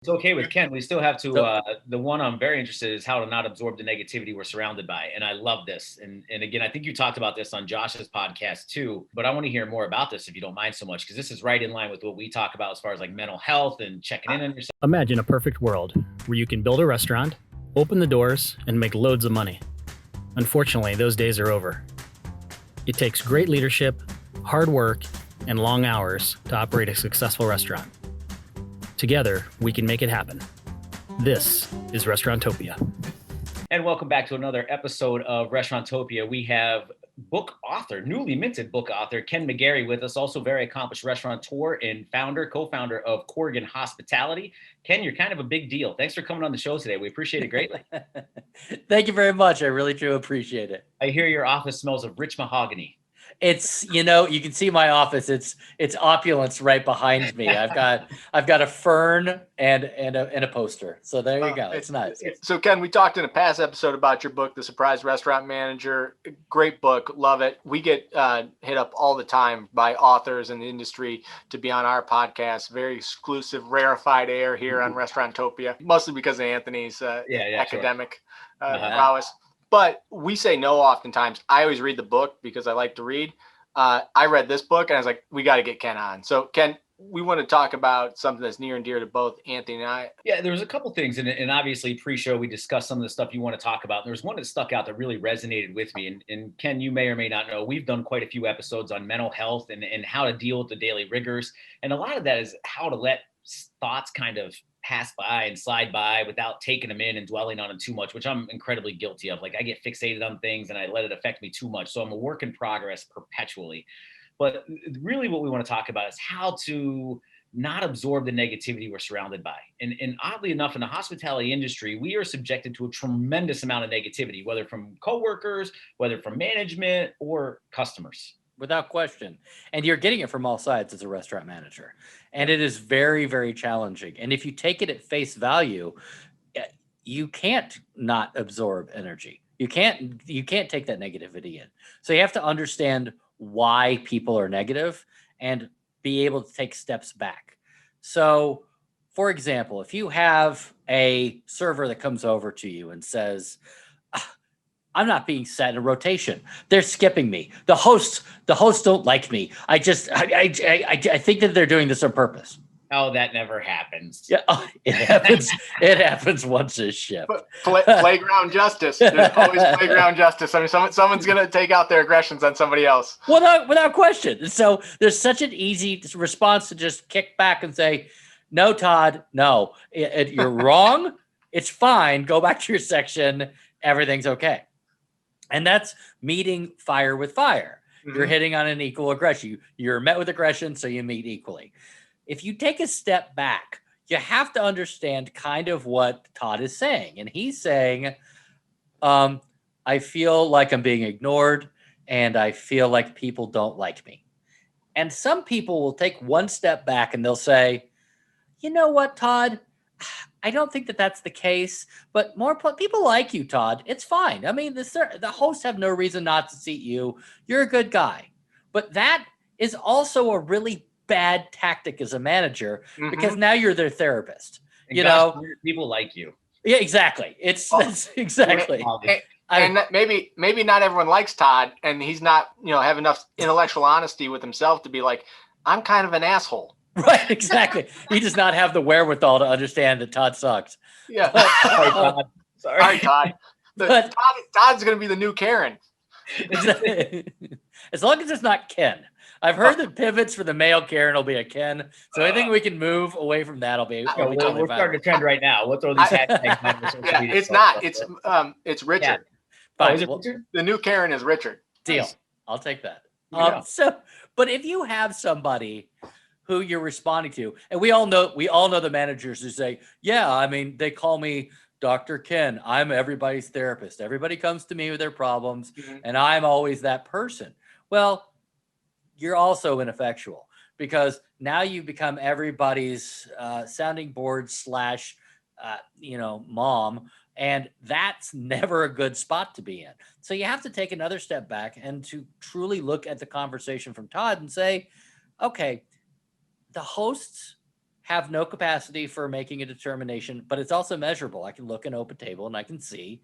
It's okay with Ken. We still have to. The one I'm very interested in is how to not absorb the negativity we're surrounded by, and I love this. And again, I think you talked about this on Josh's podcast too. But I want to hear more about this if you don't mind so much, because this is right in line with what we talk about as far as like mental health and checking in on yourself. Imagine a perfect world where you can build a restaurant, open the doors, and make loads of money. Unfortunately, those days are over. It takes great leadership, hard work, and long hours to operate a successful restaurant. Together, we can make it happen. This is Restauranttopia. And welcome back to another episode of Restauranttopia. We have book author, newly minted book author, Ken McGarry with us, also very accomplished restaurateur and co-founder of Corrigan Hospitality. Ken, you're kind of a big deal. Thanks for coming on the show today. We appreciate it greatly. Thank you very much. I really do appreciate it. I hear your office smells of rich mahogany. It's, you can see my office. It's opulence right behind me. I've got a fern and a poster. So there you go. It's nice. So Ken, we talked in a past episode about your book, The Surprise Restaurant Manager. Great book. Love it. We get hit up all the time by authors in the industry to be on our podcast. Very exclusive, rarefied air here on Restauranttopia, mostly because of Anthony's academic prowess. But we say no oftentimes. I always read the book because I like to read. I read this book and I was like, we got to get Ken on. So Ken, we want to talk about something that's near and dear to both Anthony and I. Yeah, there was a couple things. And obviously pre-show, we discussed some of the stuff you want to talk about. There was one that stuck out that really resonated with me. And Ken, you may or may not know, we've done quite a few episodes on mental health and how to deal with the daily rigors. And a lot of that is how to let thoughts kind of pass by and slide by without taking them in and dwelling on them too much, which I'm incredibly guilty of. Like I get fixated on things and I let it affect me too much. So I'm a work in progress perpetually. But really what we want to talk about is how to not absorb the negativity we're surrounded by. And oddly enough, in the hospitality industry, we are subjected to a tremendous amount of negativity, whether from coworkers, whether from management or customers. Without question. And you're getting it from all sides as a restaurant manager. And it is very, very challenging. And if you take it at face value, you can't not absorb energy. You can't take that negativity in. So you have to understand why people are negative and be able to take steps back. So, for example, if you have a server that comes over to you and says, I'm not being set in a rotation. They're skipping me. The hosts don't like me. I think that they're doing this on purpose. Oh, that never happens. Yeah, it happens. It happens once a shift. Playground justice. There's always playground justice. I mean, someone's going to take out their aggressions on somebody else. Without question. So there's such an easy response to just kick back and say, no, Todd, no, you're wrong. It's fine. Go back to your section. Everything's okay. And that's meeting fire with fire. Mm-hmm. You're hitting on an equal aggression. You're met with aggression, so you meet equally. If you take a step back, you have to understand kind of what Todd is saying. And he's saying, I feel like I'm being ignored and I feel like people don't like me. And some people will take one step back and they'll say, you know what, Todd? I don't think that that's the case, but more people like you, Todd. It's fine. I mean, the hosts have no reason not to seat you. You're a good guy. But that is also a really bad tactic as a manager because now you're their therapist. And people like you. Yeah, exactly. That's exactly. And maybe not everyone likes Todd, and he's not, have enough intellectual honesty with himself to be like, I'm kind of an asshole. Right, exactly. He does not have the wherewithal to understand that Todd sucks. Yeah. Sorry, Todd. Sorry, Todd. Todd's going to be the new Karen. As long as it's not Ken. I've heard that pivots for the male Karen will be a Ken. So I think we can move away from that. We're starting a trend right now. What's all these hashtags? It's not. It's Richard. Yeah. Fine. Is it Richard? The new Karen is Richard. Deal. I'll take that. But if you have somebody who you're responding to, and we all know the managers who say, yeah, I mean, they call me Dr. Ken. I'm everybody's therapist. Everybody comes to me with their problems, and I'm always that person. Well, you're also ineffectual because now you become everybody's sounding board / mom, and that's never a good spot to be in. So you have to take another step back and to truly look at the conversation from Todd and say, okay, the hosts have no capacity for making a determination, but it's also measurable. I can look at OpenTable and I can see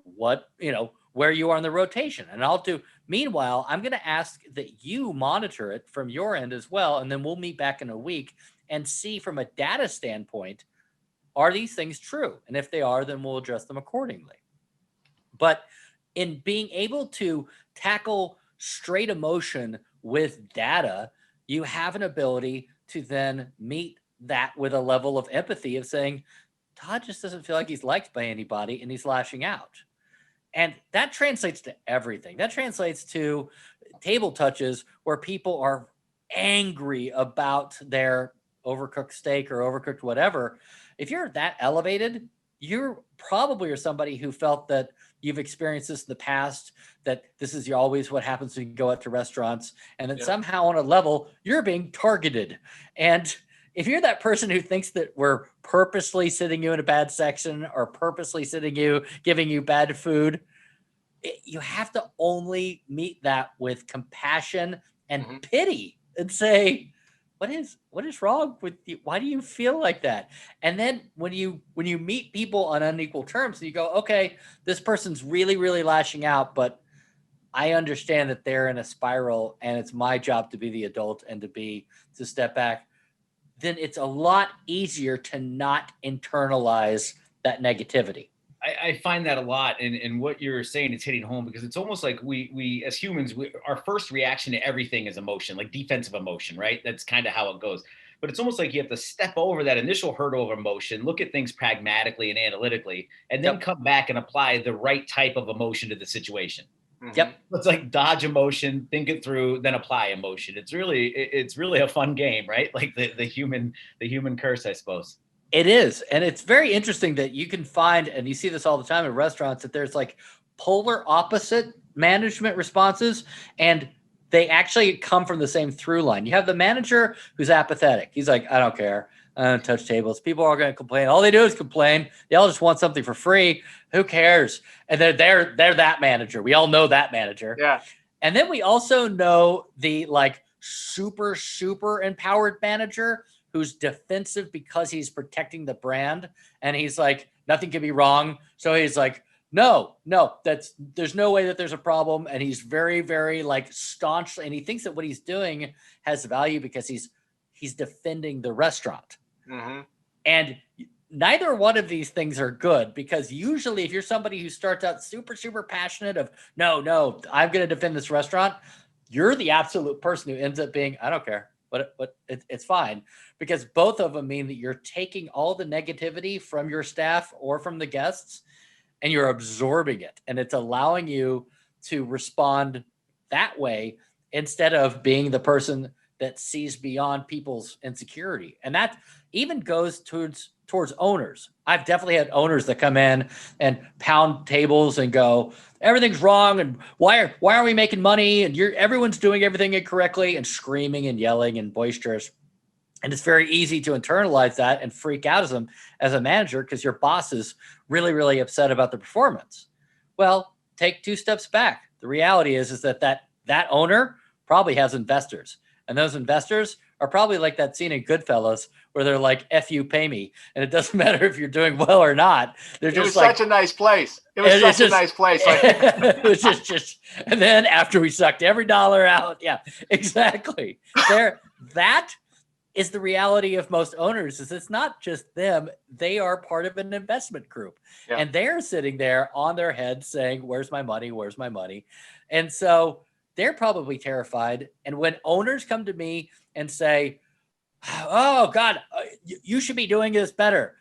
what, where you are in the rotation. And meanwhile, I'm going to ask that you monitor it from your end as well. And then we'll meet back in a week and see from a data standpoint, are these things true? And if they are, then we'll adjust them accordingly. But in being able to tackle straight emotion with data, you have an ability to then meet that with a level of empathy of saying, Todd just doesn't feel like he's liked by anybody and he's lashing out. And that translates to everything. That translates to table touches where people are angry about their overcooked steak or overcooked whatever. If you're that elevated, you probably are somebody who felt that you've experienced this in the past, that this is always what happens when you go out to restaurants, and that somehow on a level you're being targeted. And if you're that person who thinks that we're purposely sitting you in a bad section or purposely giving you bad food, you have to only meet that with compassion and pity and say, what is wrong with you? Why do you feel like that? And then when you meet people on unequal terms, you go, okay, this person's really, really lashing out, but I understand that they're in a spiral and it's my job to be the adult and to step back. Then it's a lot easier to not internalize that negativity. I find that a lot, and what you're saying is hitting home, because it's almost like we as humans, our first reaction to everything is emotion, like defensive emotion, right? That's kind of how it goes. But it's almost like you have to step over that initial hurdle of emotion, look at things pragmatically and analytically, and then come back and apply the right type of emotion to the situation. Yep. It's like dodge emotion, think it through, then apply emotion. It's really a fun game, right? Like the human curse, I suppose. It is. And it's very interesting that you can find, and you see this all the time in restaurants, that there's like polar opposite management responses, and they actually come from the same through line. You have the manager who's apathetic. He's like, I don't care. I don't touch tables. People are going to complain. All they do is complain. They all just want something for free. Who cares? And they're that manager. We all know that manager. Yeah. And then we also know the like super, super empowered manager who's defensive because he's protecting the brand. And he's like, nothing can be wrong. So he's like, no, there's no way that there's a problem. And he's very, very like staunch. And he thinks that what he's doing has value because he's defending the restaurant. And neither one of these things are good, because usually if you're somebody who starts out super, super passionate of, no, I'm going to defend this restaurant, you're the absolute person who ends up being, I don't care. But it's fine, because both of them mean that you're taking all the negativity from your staff or from the guests and you're absorbing it. And it's allowing you to respond that way instead of being the person that sees beyond people's insecurity. And that even goes towards owners. I've definitely had owners that come in and pound tables and go, everything's wrong, and why are we making money, and everyone's doing everything incorrectly, and screaming and yelling and boisterous. And it's very easy to internalize that and freak out as a manager, because your boss is really, really upset about the performance. Well, take 2 steps back. The reality is that owner probably has investors, and those investors are probably like that scene in Goodfellas where they're like, F you, pay me. And it doesn't matter if you're doing well or not. They're just such a nice place. It was such a nice place. It was just, and then after we sucked every dollar out. Yeah, exactly. That is the reality of most owners, is it's not just them. They are part of an investment group, and they're sitting there on their head saying, where's my money? Where's my money? And so they're probably terrified. And when owners come to me and say, oh God, you should be doing this better,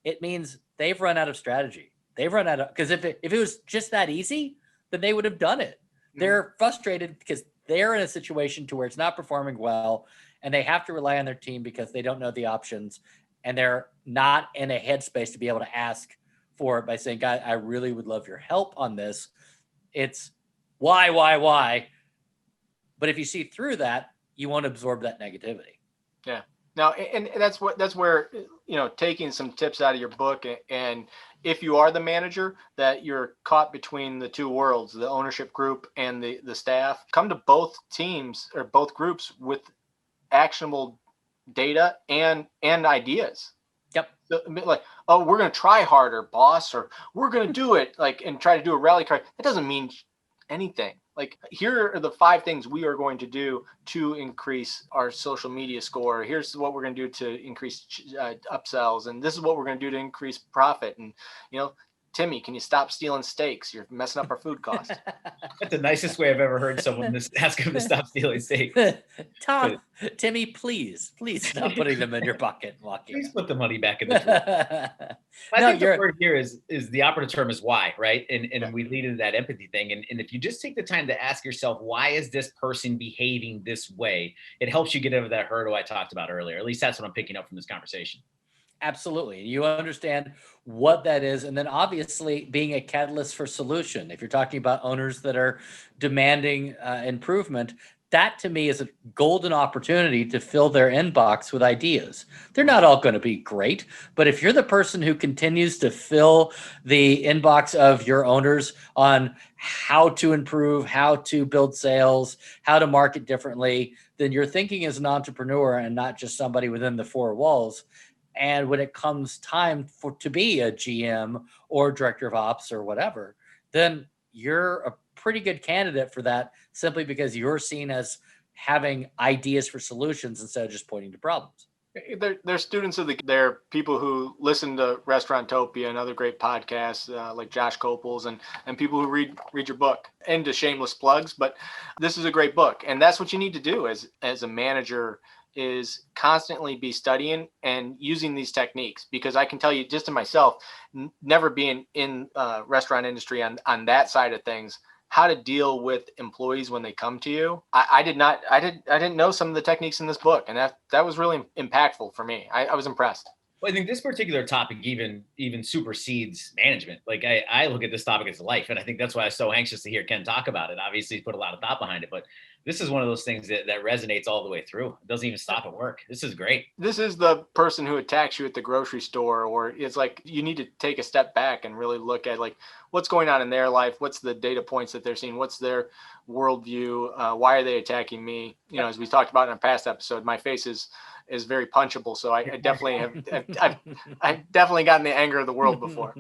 it means they've run out of strategy. They've run out of, because if it was just that easy, then they would have done it. They're frustrated because they're in a situation to where it's not performing well, and they have to rely on their team because they don't know the options, and they're not in a headspace to be able to ask for it by saying, God, I really would love your help on this. It's why? But if you see through that, you won't absorb that negativity. Yeah. Now, and that's where, taking some tips out of your book, and if you are the manager, that you're caught between the two worlds, the ownership group and the staff, come to both teams or both groups with actionable data and ideas. Yep. So, like, oh, we're going to try harder, boss, or we're going to do it, like, and try to do a rally card. That doesn't mean anything. Like, here are the 5 things we are going to do to increase our social media score. Here's what we're going to do to increase upsells, and this is what we're going to do to increase profit. And, you know, Timmy, can you stop stealing steaks? You're messing up our food costs. That's the nicest way I've ever heard someone ask him to stop stealing steaks. Tom, Timmy, please stop putting them in your pocket. Please put the money back in the drawer. I think the word here is the operative term is why, right? And we lead into that empathy thing. And if you just take the time to ask yourself, why is this person behaving this way? It helps you get over that hurdle I talked about earlier. At least that's what I'm picking up from this conversation. Absolutely. You understand what that is. And then obviously being a catalyst for solution. If you're talking about owners that are demanding improvement, that to me is a golden opportunity to fill their inbox with ideas. They're not all going to be great, but if you're the person who continues to fill the inbox of your owners on how to improve, how to build sales, how to market differently, then you're thinking as an entrepreneur and not just somebody within the 4 walls. And when it comes time to be a GM or director of ops or whatever, then you're a pretty good candidate for that, simply because you're seen as having ideas for solutions instead of just pointing to problems. They're students of they're people who listen to Restauratopia and other great podcasts like Josh Copels and people who read your book. And to shameless plugs, but this is a great book. And that's what you need to do as a manager, is constantly be studying and using these techniques, because I can tell you just to myself, never being in restaurant industry on that side of things, how to deal with employees when they come to you. I didn't know some of the techniques in this book, and that was really impactful for me. I was impressed. Well, I think this particular topic even supersedes management. Like I look at this topic as life, and I think that's why I'm so anxious to hear Ken talk about it. Obviously, he's put a lot of thought behind it, but this is one of those things that resonates all the way through. It doesn't even stop at work. This is great. This is the person who attacks you at the grocery store, or it's like you need to take a step back and really look at like what's going on in their life. What's the data points that they're seeing? What's their worldview? Why are they attacking me? You know, as we talked about in a past episode, my face is very punchable. So I definitely I've definitely gotten the anger of the world before.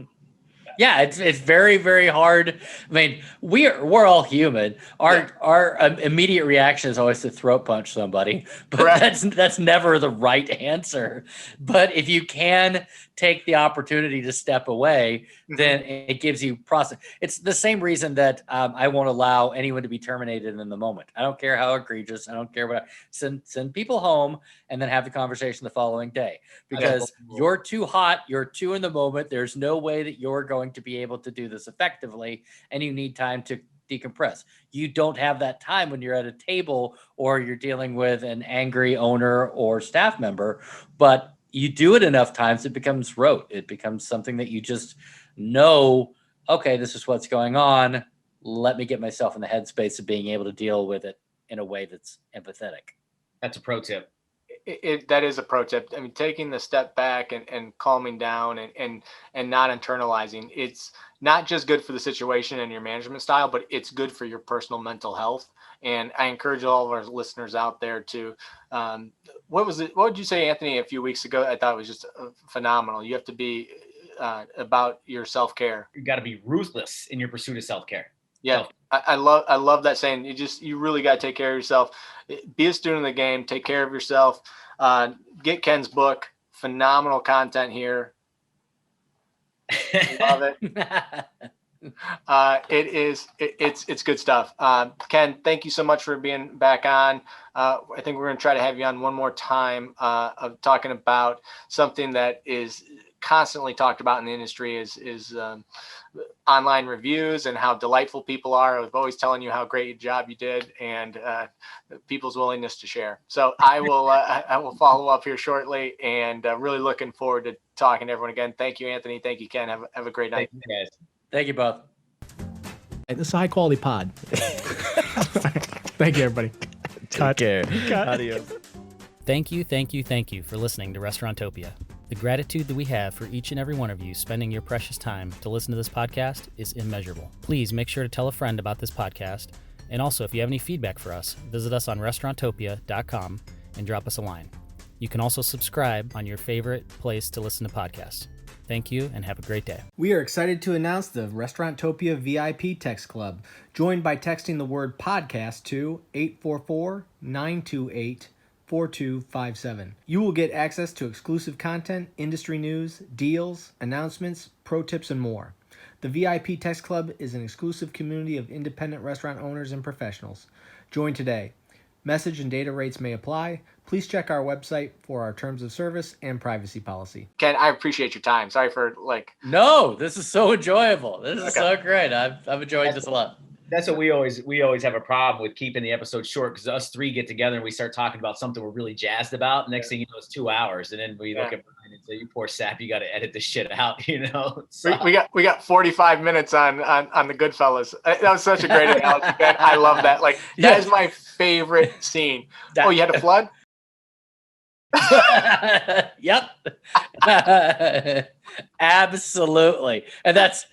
Yeah, it's very, very hard. I mean, we're all human. Our immediate reaction is always to throat punch somebody, but that's never the right answer. But if you can take the opportunity to step away, then it gives you process. It's the same reason that I won't allow anyone to be terminated in the moment. I don't care how egregious. I don't care what. Send people home and then have the conversation the following day, because you're too hot. You're too in the moment. There's no way that you're going to be able to do this effectively, and you need time to decompress. You don't have that time when you're at a table or you're dealing with an angry owner or staff member, but you do it enough times, it becomes rote. It becomes something that you just know, okay, this is what's going on. Let me get myself in the headspace of being able to deal with it in a way that's empathetic. That's a pro tip. That is a pro tip. I mean, taking the step back and calming down and not internalizing. It's not just good for the situation and your management style, but it's good for your personal mental health. And I encourage all of our listeners out there to, what would you say, Anthony, a few weeks ago? I thought it was just phenomenal. You have to be about your self-care. You got to be ruthless in your pursuit of self-care. Yeah. I love that saying. You really got to take care of yourself. Be a student of the game. Take care of yourself. Get Ken's book. Phenomenal content here. Love it. It's good stuff. Ken, thank you so much for being back on. I think we're going to try to have you on one more time of talking about something that is constantly talked about in the industry is online reviews and how delightful people are. I was always telling you how great a job you did, and people's willingness to share. So I will follow up here shortly, and really looking forward to talking to everyone again. Thank you, Anthony. Thank you, Ken. Have a great night. Thank you, guys. Thank you both. This is a high quality pod. Thank you, everybody. Take care. Adios. Thank you for listening to Restaurantopia. The gratitude that we have for each and every one of you spending your precious time to listen to this podcast is immeasurable. Please make sure to tell a friend about this podcast. And also, if you have any feedback for us, visit us on restaurantopia.com and drop us a line. You can also subscribe on your favorite place to listen to podcasts. Thank you and have a great day. We are excited to announce the Restauranttopia VIP Text Club. Join by texting the word podcast to 844-928-4257. You will get access to exclusive content, industry news, deals, announcements, pro tips, and more. The VIP Text Club is an exclusive community of independent restaurant owners and professionals. Join today. Message and data rates may apply. Please check our website for our terms of service and privacy policy. Ken, I appreciate your time. Sorry for No, this is so enjoyable. This is so great. I've enjoyed this a lot. That's what we always have a problem with, keeping the episode short, because us three get together and we start talking about something we're really jazzed about. Next thing you know, it's 2 hours, and then we look at Brian and say, "You poor sap, you got to edit this shit out." So. we got 45 minutes on the Goodfellas. That was such a great analogy, Ben. I love that. That is my favorite scene. Oh, you had a flood? Yep. Absolutely. And that's